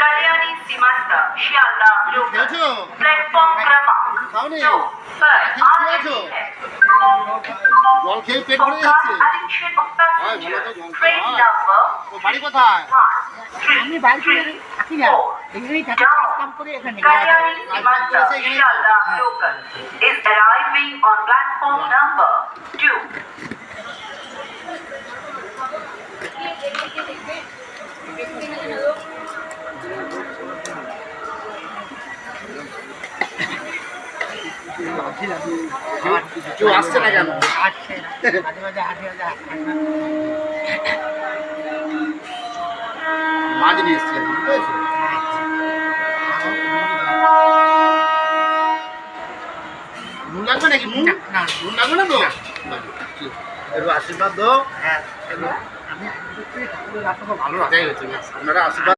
कल्याणी सीमांत Sealdah local platform क्रमांक 2 पर आ रही है। জল খেয়ে পেট ভরে যাচ্ছে। Addition of passenger train number বাড়ি কোথায়? আমি বাড়ি থেকে থাকি না, এখানেই থাকি, কাজ কাম করে এখানে। Kalyani Simanta Shialda local is arriving on platform number 2. কেউ আসছে না কেন? আসছে না, মাঝে মাঝে হাঁটে হাঁটে মাছ নিয়ে এসছি এখন, বুঝতে নুন লাগবে নাকি? নুন নুন লাগবে না তো? একটু আশীর্বাদ দাও। হ্যাঁ, আমি ভালো রাখাই হয়েছে, আপনারা আশীর্বাদ